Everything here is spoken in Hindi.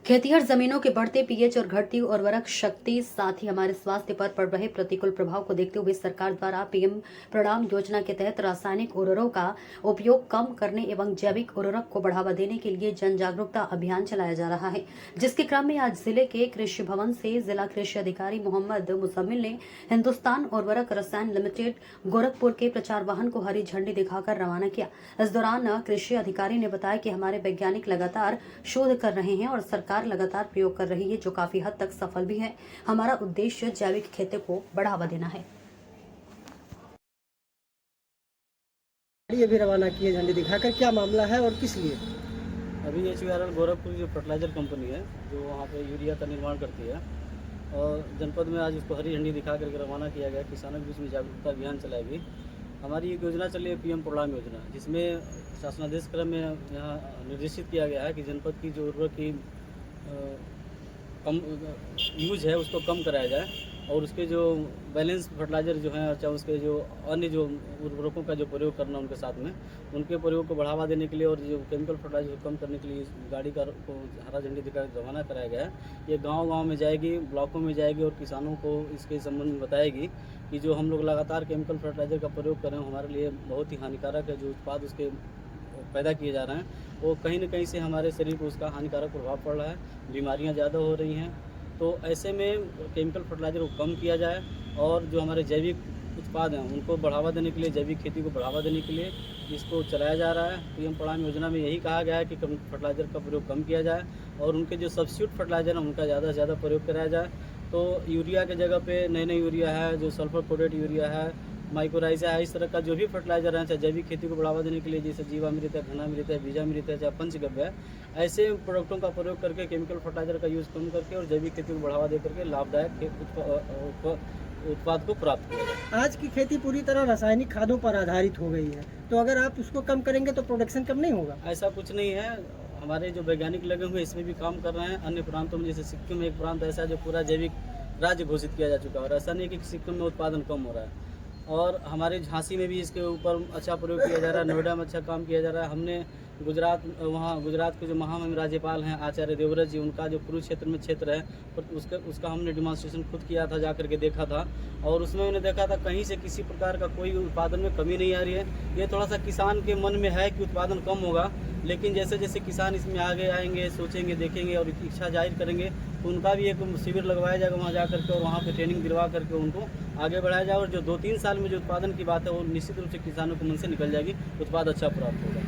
खेतिहर जमीनों के बढ़ते पीएच और घटती उर्वरक शक्ति साथ ही हमारे स्वास्थ्य पर पड़ रहे प्रतिकूल प्रभाव को देखते हुए सरकार द्वारा पीएम प्रणाम योजना के तहत रासायनिक उर्वरकों का उपयोग कम करने एवं जैविक उर्वरक को बढ़ावा देने के लिए जन जागरूकता अभियान चलाया जा रहा है। जिसके क्रम में आज जिले के कृषि भवन से जिला कृषि अधिकारी मोहम्मद मुजम्मिल ने हिंदुस्तान उर्वरक रसायन लिमिटेड गोरखपुर के प्रचार वाहन को हरी झंडी दिखाकर रवाना किया। इस दौरान कृषि अधिकारी ने बताया कि हमारे वैज्ञानिक लगातार शोध कर रहे हैं और सरकार लगातार प्रयोग कर रही है, जो काफी हद तक सफल भी है। हमारा उद्देश्य जैविक खेती को बढ़ावा देना है। ये भी रवाना किए झंडी दिखाकर, क्या मामला है और किस लिए? अभी HURL गोरखपुर जो फर्टिलाइजर कंपनी है जो वहाँ पे यूरिया का निर्माण करती है और जनपद में आज उसको हरी झंडी दिखा करके रवाना किया गया। किसानों के बीच में जागरूकता अभियान चलाएगी। हमारी एक योजना चली है PM प्रणाम योजना, जिसमें शासनादेश क्रम में यहाँ निर्देशित किया गया है कि जनपद की जो उर्वरक की कम यूज है उसको कम कराया जाए और उसके जो बैलेंस फर्टिलाइजर जो हैं, चाहे उसके जो अन्य जो उर्वरकों का जो प्रयोग करना उनके साथ में उनके प्रयोग को बढ़ावा देने के लिए और जो केमिकल फर्टिलाइजर को कम करने के लिए इस गाड़ी का को हरा झंडी दिखाकर रवाना कराया गया है। ये गांव-गांव में जाएगी, ब्लॉकों में जाएगी और किसानों को इसके संबंध में बताएगी कि जो हम लोग लगातार केमिकल फर्टिलाइजर का प्रयोग कर रहे हैं हमारे लिए बहुत ही हानिकारक है। जो उत्पाद उसके पैदा किए जा रहे हैं वो कहीं न कहीं से हमारे शरीर को उसका हानिकारक प्रभाव पड़ रहा है, बीमारियां ज़्यादा हो रही हैं। तो ऐसे में केमिकल फर्टिलाइज़र को कम किया जाए और जो हमारे जैविक उत्पाद हैं उनको बढ़ावा देने के लिए, जैविक खेती को बढ़ावा देने के लिए इसको चलाया जा रहा है। PM प्रणाम योजना में यही कहा गया है कि फर्टिलाइज़र का प्रयोग कम किया जाए और उनके जो सब्स्टिट्यूट फर्टिलाइज़र हैं उनका ज़्यादा से ज़्यादा प्रयोग कराया जाए। तो यूरिया के जगह पे नए यूरिया है, जो सल्फर कोटेड यूरिया है, माइक्रोराइजा है, इस तरह का जो भी फर्टिलाइजर है, चाहे जैविक खेती को बढ़ावा देने के लिए जैसे जीवामृत है, घनामृत है, बीजामृत है, चाहे पंचगव्य है, ऐसे प्रोडक्टों का प्रयोग करके केमिकल फर्टिलाइजर का यूज़ कम करके और जैविक खेती को बढ़ावा दे करके लाभदायक उत्पाद को प्राप्त किया जाए। आज की खेती पूरी तरह रासायनिक खादों पर आधारित हो गई है, तो अगर आप उसको कम करेंगे तो प्रोडक्शन कम नहीं होगा? ऐसा कुछ नहीं है। हमारे जो वैज्ञानिक लगे हुए इसमें भी काम कर रहे हैं। अन्य प्रांतों में जैसे सिक्किम में एक प्रांत ऐसा है जो पूरा जैविक राज्य घोषित किया जा चुका है और ऐसा नहीं कि सिक्किम में उत्पादन कम हो रहा है। और हमारे झांसी में भी इसके ऊपर अच्छा प्रयोग किया जा रहा है, नोएडा में अच्छा काम किया जा रहा है। हमने गुजरात के जो महामहिम राज्यपाल हैं आचार्य देवव्रत जी, उनका जो कुरुक्षेत्र में क्षेत्र है उसका हमने डिमॉन्स्ट्रेशन खुद किया था, जाकर के देखा था और उसमें मैंने देखा था कहीं से किसी प्रकार का कोई उत्पादन में कमी नहीं आ रही है। ये थोड़ा सा किसान के मन में है कि उत्पादन कम होगा, लेकिन जैसे जैसे किसान इसमें आगे आएंगे, सोचेंगे, देखेंगे और इच्छा जाहिर करेंगे तो उनका भी एक शिविर लगवाया जाएगा वहाँ जा करके और वहाँ पे ट्रेनिंग दिलवा करके उनको आगे बढ़ाया जाए और जो 2-3 साल में जो उत्पादन की बात है वो निश्चित रूप से किसानों के मन से निकल जाएगी, उत्पाद अच्छा प्राप्त होगा।